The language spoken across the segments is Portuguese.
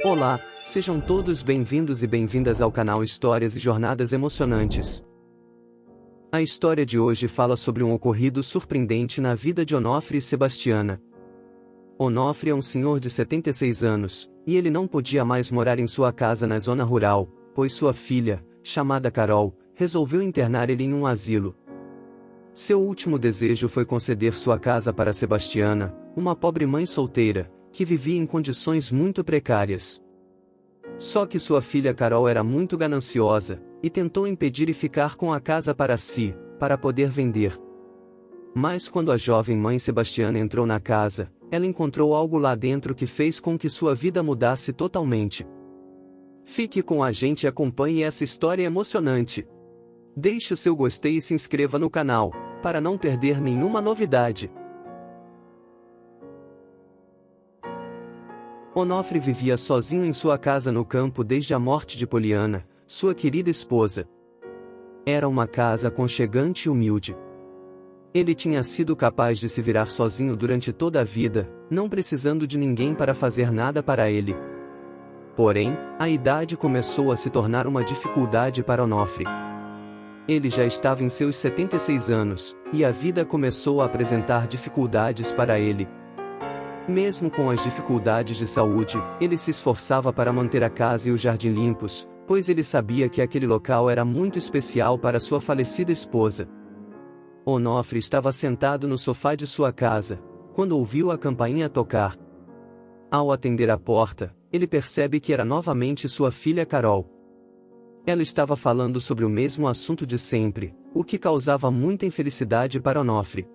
Olá, sejam todos bem-vindos e bem-vindas ao canal Histórias e Jornadas Emocionantes. A história de hoje fala sobre um ocorrido surpreendente na vida de Onofre e Sebastiana. Onofre é um senhor de 76 anos, e ele não podia mais morar em sua casa na zona rural, pois sua filha, chamada Carol, resolveu internar ele em um asilo. Seu último desejo foi conceder sua casa para Sebastiana, uma pobre mãe solteira, que vivia em condições muito precárias. Só que sua filha Carol era muito gananciosa, e tentou impedir e ficar com a casa para si, para poder vender. Mas quando a jovem mãe Sebastiana entrou na casa, ela encontrou algo lá dentro que fez com que sua vida mudasse totalmente. Fique com a gente e acompanhe essa história emocionante. Deixe o seu gostei e se inscreva no canal, para não perder nenhuma novidade. Onofre vivia sozinho em sua casa no campo desde a morte de Poliana, sua querida esposa. Era uma casa aconchegante e humilde. Ele tinha sido capaz de se virar sozinho durante toda a vida, não precisando de ninguém para fazer nada para ele. Porém, a idade começou a se tornar uma dificuldade para Onofre. Ele já estava em seus 76 anos, e a vida começou a apresentar dificuldades para ele. Mesmo com as dificuldades de saúde, ele se esforçava para manter a casa e o jardim limpos, pois ele sabia que aquele local era muito especial para sua falecida esposa. Onofre estava sentado no sofá de sua casa, quando ouviu a campainha tocar. Ao atender a porta, ele percebe que era novamente sua filha Carol. Ela estava falando sobre o mesmo assunto de sempre, o que causava muita infelicidade para Onofre.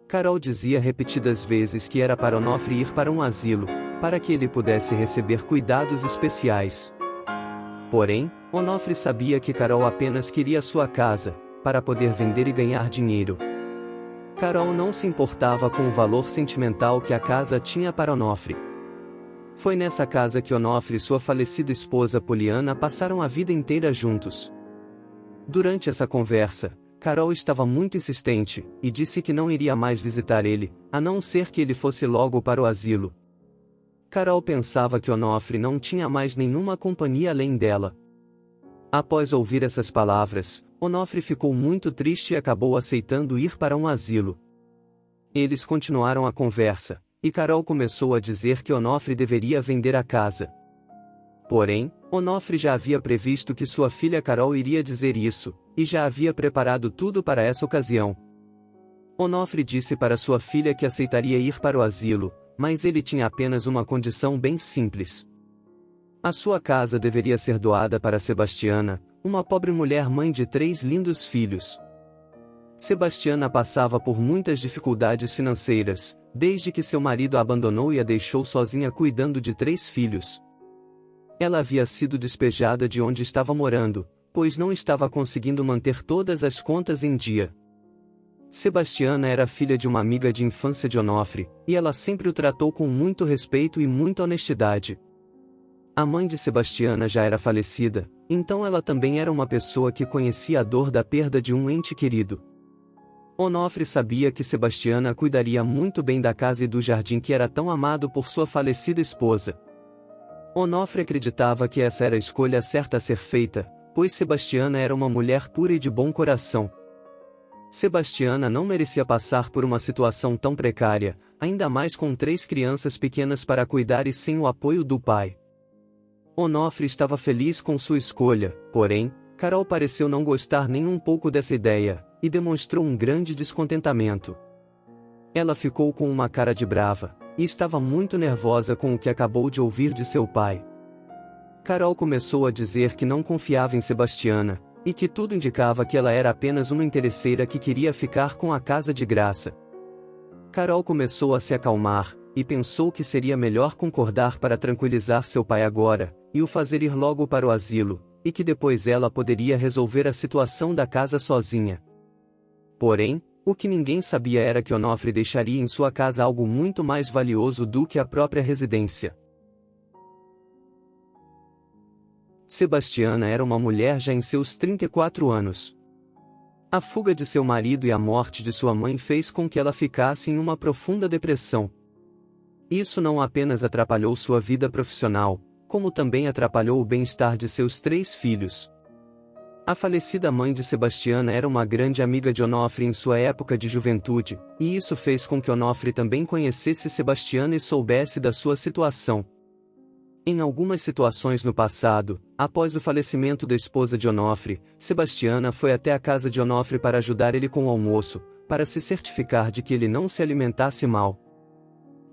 Carol dizia repetidas vezes que era para Onofre ir para um asilo, para que ele pudesse receber cuidados especiais. Porém, Onofre sabia que Carol apenas queria sua casa, para poder vender e ganhar dinheiro. Carol não se importava com o valor sentimental que a casa tinha para Onofre. Foi nessa casa que Onofre e sua falecida esposa Poliana passaram a vida inteira juntos. Durante essa conversa, Carol estava muito insistente, e disse que não iria mais visitar ele, a não ser que ele fosse logo para o asilo. Carol pensava que Onofre não tinha mais nenhuma companhia além dela. Após ouvir essas palavras, Onofre ficou muito triste e acabou aceitando ir para um asilo. Eles continuaram a conversa, e Carol começou a dizer que Onofre deveria vender a casa. Porém, Onofre já havia previsto que sua filha Carol iria dizer isso, e já havia preparado tudo para essa ocasião. Onofre disse para sua filha que aceitaria ir para o asilo, mas ele tinha apenas uma condição bem simples. A sua casa deveria ser doada para Sebastiana, uma pobre mulher mãe de 3 lindos filhos. Sebastiana passava por muitas dificuldades financeiras, desde que seu marido a abandonou e a deixou sozinha cuidando de 3 filhos. Ela havia sido despejada de onde estava morando, pois não estava conseguindo manter todas as contas em dia. Sebastiana era filha de uma amiga de infância de Onofre, e ela sempre o tratou com muito respeito e muita honestidade. A mãe de Sebastiana já era falecida, então ela também era uma pessoa que conhecia a dor da perda de um ente querido. Onofre sabia que Sebastiana cuidaria muito bem da casa e do jardim que era tão amado por sua falecida esposa. Onofre acreditava que essa era a escolha certa a ser feita, pois Sebastiana era uma mulher pura e de bom coração. Sebastiana não merecia passar por uma situação tão precária, ainda mais com 3 crianças pequenas para cuidar e sem o apoio do pai. Onofre estava feliz com sua escolha, porém, Carol pareceu não gostar nem um pouco dessa ideia, e demonstrou um grande descontentamento. Ela ficou com uma cara de brava, e estava muito nervosa com o que acabou de ouvir de seu pai. Carol começou a dizer que não confiava em Sebastiana, e que tudo indicava que ela era apenas uma interesseira que queria ficar com a casa de graça. Carol começou a se acalmar, e pensou que seria melhor concordar para tranquilizar seu pai agora, e o fazer ir logo para o asilo, e que depois ela poderia resolver a situação da casa sozinha. Porém, o que ninguém sabia era que Onofre deixaria em sua casa algo muito mais valioso do que a própria residência. Sebastiana era uma mulher já em seus 34 anos. A fuga de seu marido e a morte de sua mãe fez com que ela ficasse em uma profunda depressão. Isso não apenas atrapalhou sua vida profissional, como também atrapalhou o bem-estar de seus 3 filhos. A falecida mãe de Sebastiana era uma grande amiga de Onofre em sua época de juventude, e isso fez com que Onofre também conhecesse Sebastiana e soubesse da sua situação. Em algumas situações no passado, após o falecimento da esposa de Onofre, Sebastiana foi até a casa de Onofre para ajudar ele com o almoço, para se certificar de que ele não se alimentasse mal.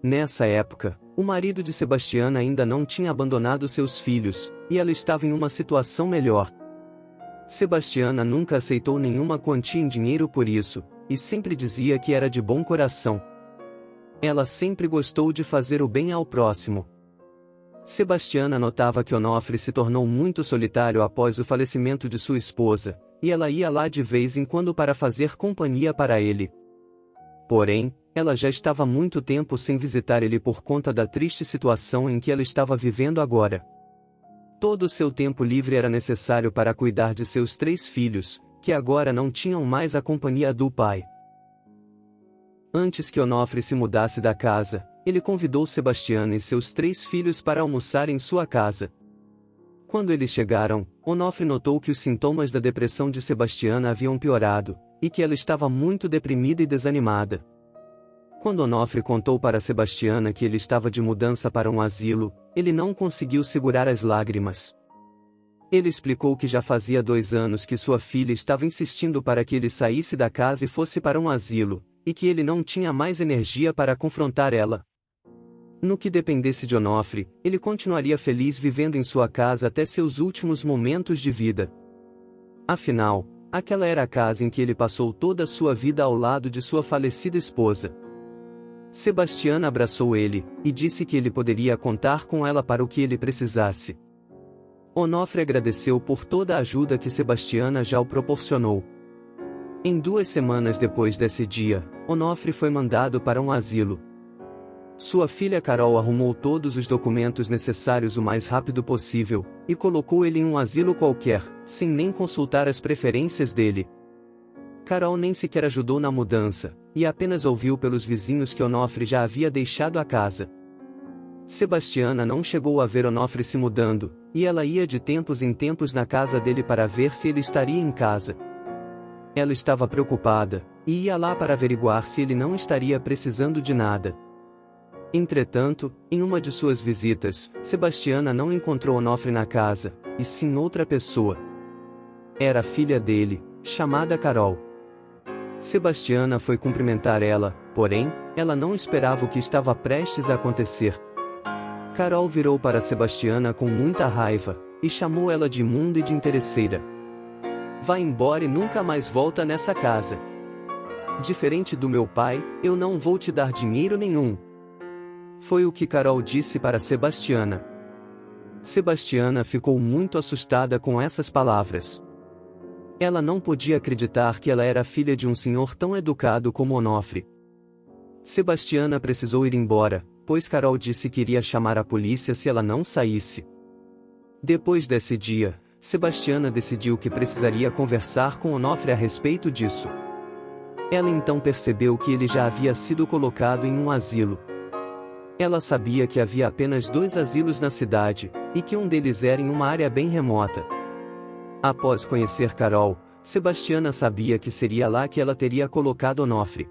Nessa época, o marido de Sebastiana ainda não tinha abandonado seus filhos, e ela estava em uma situação melhor. Sebastiana nunca aceitou nenhuma quantia em dinheiro por isso, e sempre dizia que era de bom coração. Ela sempre gostou de fazer o bem ao próximo. Sebastiana notava que Onofre se tornou muito solitário após o falecimento de sua esposa, e ela ia lá de vez em quando para fazer companhia para ele. Porém, ela já estava muito tempo sem visitar ele por conta da triste situação em que ela estava vivendo agora. Todo o seu tempo livre era necessário para cuidar de seus 3 filhos, que agora não tinham mais a companhia do pai. Antes que Onofre se mudasse da casa, ele convidou Sebastiana e seus 3 filhos para almoçar em sua casa. Quando eles chegaram, Onofre notou que os sintomas da depressão de Sebastiana haviam piorado, e que ela estava muito deprimida e desanimada. Quando Onofre contou para Sebastiana que ele estava de mudança para um asilo, ele não conseguiu segurar as lágrimas. Ele explicou que já fazia 2 anos que sua filha estava insistindo para que ele saísse da casa e fosse para um asilo, e que ele não tinha mais energia para confrontar ela. No que dependesse de Onofre, ele continuaria feliz vivendo em sua casa até seus últimos momentos de vida. Afinal, aquela era a casa em que ele passou toda a sua vida ao lado de sua falecida esposa. Sebastiana abraçou ele, e disse que ele poderia contar com ela para o que ele precisasse. Onofre agradeceu por toda a ajuda que Sebastiana já o proporcionou. Em 2 semanas depois desse dia, Onofre foi mandado para um asilo. Sua filha Carol arrumou todos os documentos necessários o mais rápido possível, e colocou ele em um asilo qualquer, sem nem consultar as preferências dele. Carol nem sequer ajudou na mudança, e apenas ouviu pelos vizinhos que Onofre já havia deixado a casa. Sebastiana não chegou a ver Onofre se mudando, e ela ia de tempos em tempos na casa dele para ver se ele estaria em casa. Ela estava preocupada, e ia lá para averiguar se ele não estaria precisando de nada. Entretanto, em uma de suas visitas, Sebastiana não encontrou Onofre na casa, e sim outra pessoa. Era a filha dele, chamada Carol. Sebastiana foi cumprimentar ela, porém, ela não esperava o que estava prestes a acontecer. Carol virou para Sebastiana com muita raiva, e chamou ela de imunda e de interesseira. Vá embora e nunca mais volta nessa casa. Diferente do meu pai, eu não vou te dar dinheiro nenhum. Foi o que Carol disse para Sebastiana. Sebastiana ficou muito assustada com essas palavras. Ela não podia acreditar que ela era filha de um senhor tão educado como Onofre. Sebastiana precisou ir embora, pois Carol disse que iria chamar a polícia se ela não saísse. Depois desse dia, Sebastiana decidiu que precisaria conversar com Onofre a respeito disso. Ela então percebeu que ele já havia sido colocado em um asilo. Ela sabia que havia apenas 2 asilos na cidade, e que um deles era em uma área bem remota. Após conhecer Carol, Sebastiana sabia que seria lá que ela teria colocado Onofre.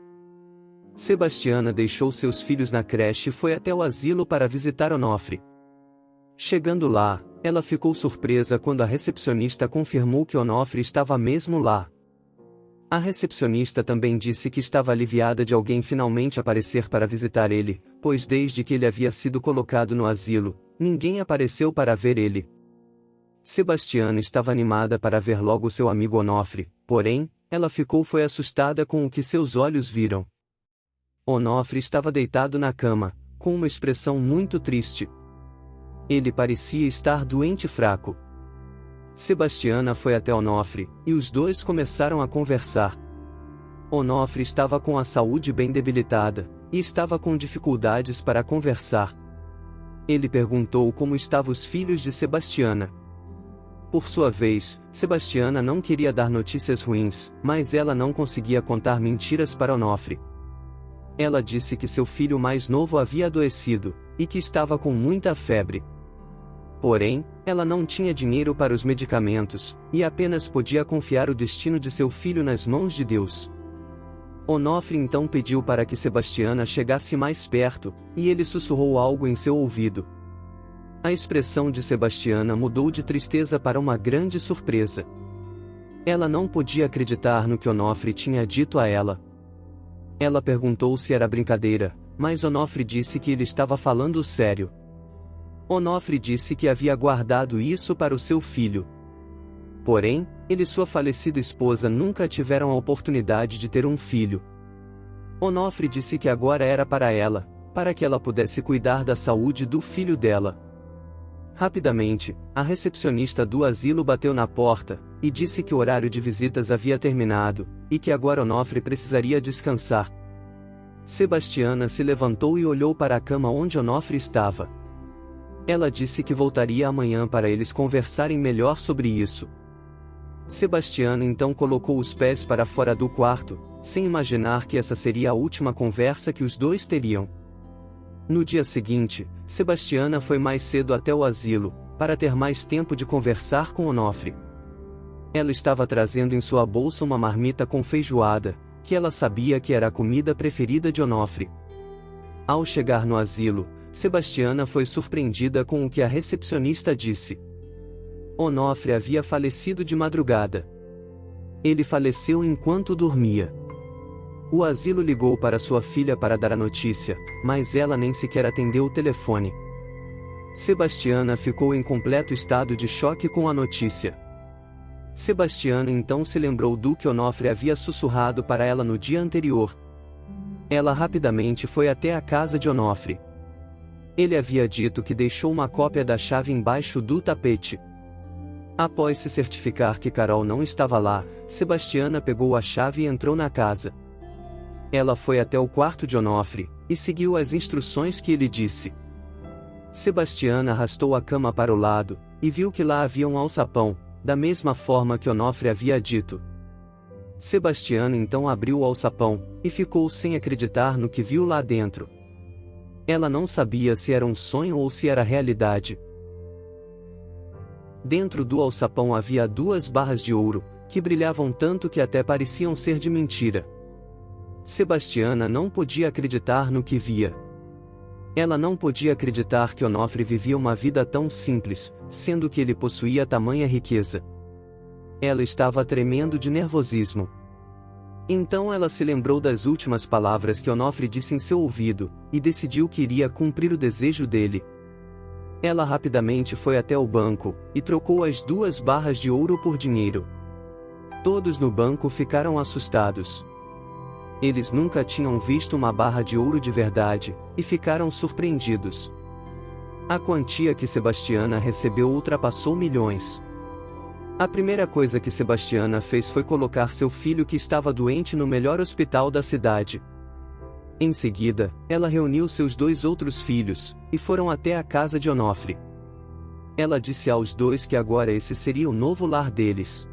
Sebastiana deixou seus filhos na creche e foi até o asilo para visitar Onofre. Chegando lá, ela ficou surpresa quando a recepcionista confirmou que Onofre estava mesmo lá. A recepcionista também disse que estava aliviada de alguém finalmente aparecer para visitar ele, pois desde que ele havia sido colocado no asilo, ninguém apareceu para ver ele. Sebastiana estava animada para ver logo seu amigo Onofre, porém, ela foi assustada com o que seus olhos viram. Onofre estava deitado na cama, com uma expressão muito triste. Ele parecia estar doente e fraco. Sebastiana foi até Onofre, e os dois começaram a conversar. Onofre estava com a saúde bem debilitada, e estava com dificuldades para conversar. Ele perguntou como estavam os filhos de Sebastiana. Por sua vez, Sebastiana não queria dar notícias ruins, mas ela não conseguia contar mentiras para Onofre. Ela disse que seu filho mais novo havia adoecido, e que estava com muita febre. Porém, ela não tinha dinheiro para os medicamentos, e apenas podia confiar o destino de seu filho nas mãos de Deus. Onofre então pediu para que Sebastiana chegasse mais perto, e ele sussurrou algo em seu ouvido. A expressão de Sebastiana mudou de tristeza para uma grande surpresa. Ela não podia acreditar no que Onofre tinha dito a ela. Ela perguntou se era brincadeira, mas Onofre disse que ele estava falando sério. Onofre disse que havia guardado isso para o seu filho. Porém, ele e sua falecida esposa nunca tiveram a oportunidade de ter um filho. Onofre disse que agora era para ela, para que ela pudesse cuidar da saúde do filho dela. Rapidamente, a recepcionista do asilo bateu na porta, e disse que o horário de visitas havia terminado, e que agora Onofre precisaria descansar. Sebastiana se levantou e olhou para a cama onde Onofre estava. Ela disse que voltaria amanhã para eles conversarem melhor sobre isso. Sebastiana então colocou os pés para fora do quarto, sem imaginar que essa seria a última conversa que os dois teriam. No dia seguinte, Sebastiana foi mais cedo até o asilo, para ter mais tempo de conversar com Onofre. Ela estava trazendo em sua bolsa uma marmita com feijoada, que ela sabia que era a comida preferida de Onofre. Ao chegar no asilo, Sebastiana foi surpreendida com o que a recepcionista disse. Onofre havia falecido de madrugada. Ele faleceu enquanto dormia. O asilo ligou para sua filha para dar a notícia, mas ela nem sequer atendeu o telefone. Sebastiana ficou em completo estado de choque com a notícia. Sebastiana então se lembrou do que Onofre havia sussurrado para ela no dia anterior. Ela rapidamente foi até a casa de Onofre. Ele havia dito que deixou uma cópia da chave embaixo do tapete. Após se certificar que Carol não estava lá, Sebastiana pegou a chave e entrou na casa. Ela foi até o quarto de Onofre, e seguiu as instruções que ele disse. Sebastiana arrastou a cama para o lado, e viu que lá havia um alçapão, da mesma forma que Onofre havia dito. Sebastiana então abriu o alçapão, e ficou sem acreditar no que viu lá dentro. Ela não sabia se era um sonho ou se era realidade. Dentro do alçapão havia 2 barras de ouro, que brilhavam tanto que até pareciam ser de mentira. Sebastiana não podia acreditar no que via. Ela não podia acreditar que Onofre vivia uma vida tão simples, sendo que ele possuía tamanha riqueza. Ela estava tremendo de nervosismo. Então ela se lembrou das últimas palavras que Onofre disse em seu ouvido, e decidiu que iria cumprir o desejo dele. Ela rapidamente foi até o banco, e trocou as 2 barras de ouro por dinheiro. Todos no banco ficaram assustados. Eles nunca tinham visto uma barra de ouro de verdade, e ficaram surpreendidos. A quantia que Sebastiana recebeu ultrapassou milhões. A primeira coisa que Sebastiana fez foi colocar seu filho que estava doente no melhor hospital da cidade. Em seguida, ela reuniu seus 2 outros filhos, e foram até a casa de Onofre. Ela disse aos 2 que agora esse seria o novo lar deles.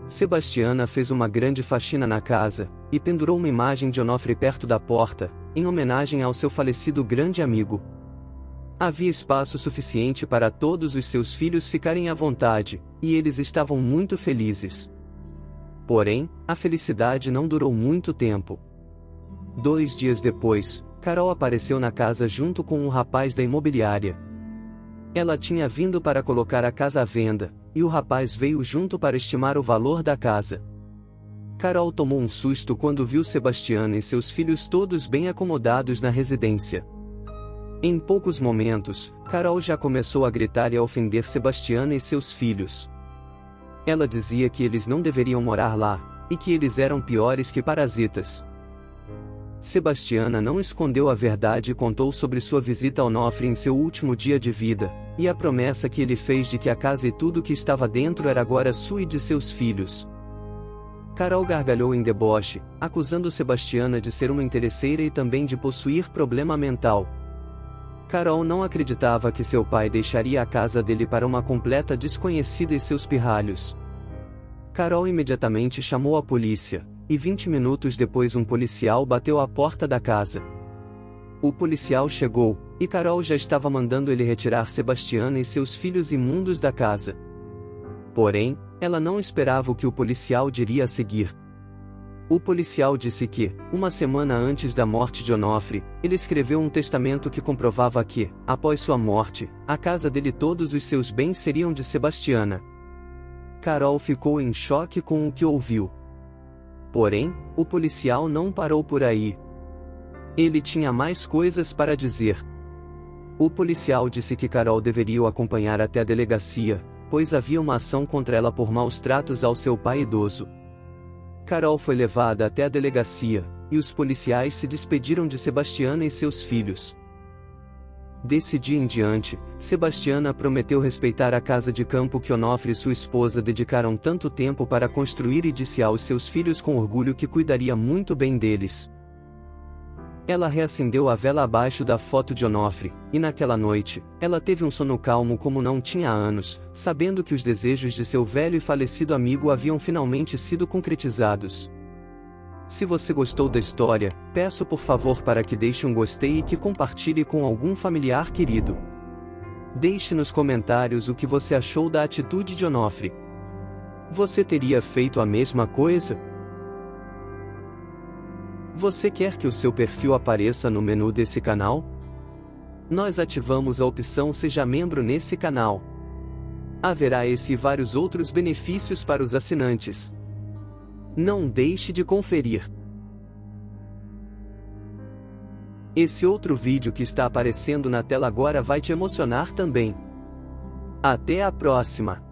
Sebastiana fez uma grande faxina na casa, e pendurou uma imagem de Onofre perto da porta, em homenagem ao seu falecido grande amigo. Havia espaço suficiente para todos os seus filhos ficarem à vontade, e eles estavam muito felizes. Porém, a felicidade não durou muito tempo. 2 dias depois, Carol apareceu na casa junto com um rapaz da imobiliária. Ela tinha vindo para colocar a casa à venda, e o rapaz veio junto para estimar o valor da casa. Carol tomou um susto quando viu Sebastiana e seus filhos todos bem acomodados na residência. Em poucos momentos, Carol já começou a gritar e a ofender Sebastiana e seus filhos. Ela dizia que eles não deveriam morar lá, e que eles eram piores que parasitas. Sebastiana não escondeu a verdade e contou sobre sua visita ao Onofre em seu último dia de vida, e a promessa que ele fez de que a casa e tudo que estava dentro era agora sua e de seus filhos. Carol gargalhou em deboche, acusando Sebastiana de ser uma interesseira e também de possuir problema mental. Carol não acreditava que seu pai deixaria a casa dele para uma completa desconhecida e seus pirralhos. Carol imediatamente chamou a polícia, e 20 minutos depois um policial bateu à porta da casa. O policial chegou, E Carol já estava mandando ele retirar Sebastiana e seus filhos imundos da casa. Porém, ela não esperava o que o policial diria a seguir. O policial disse que, uma semana antes da morte de Onofre, ele escreveu um testamento que comprovava que, após sua morte, a casa dele e todos os seus bens seriam de Sebastiana. Carol ficou em choque com o que ouviu. Porém, o policial não parou por aí. Ele tinha mais coisas para dizer. O policial disse que Carol deveria o acompanhar até a delegacia, pois havia uma ação contra ela por maus tratos ao seu pai idoso. Carol foi levada até a delegacia, e os policiais se despediram de Sebastiana e seus filhos. Desse dia em diante, Sebastiana prometeu respeitar a casa de campo que Onofre e sua esposa dedicaram tanto tempo para construir e disse aos seus filhos com orgulho que cuidaria muito bem deles. Ela reacendeu a vela abaixo da foto de Onofre, e naquela noite, ela teve um sono calmo como não tinha há anos, sabendo que os desejos de seu velho e falecido amigo haviam finalmente sido concretizados. Se você gostou da história, peço por favor para que deixe um gostei e que compartilhe com algum familiar querido. Deixe nos comentários o que você achou da atitude de Onofre. Você teria feito a mesma coisa? Você quer que o seu perfil apareça no menu desse canal? Nós ativamos a opção Seja Membro nesse canal. Haverá esse e vários outros benefícios para os assinantes. Não deixe de conferir. Esse outro vídeo que está aparecendo na tela agora vai te emocionar também. Até a próxima!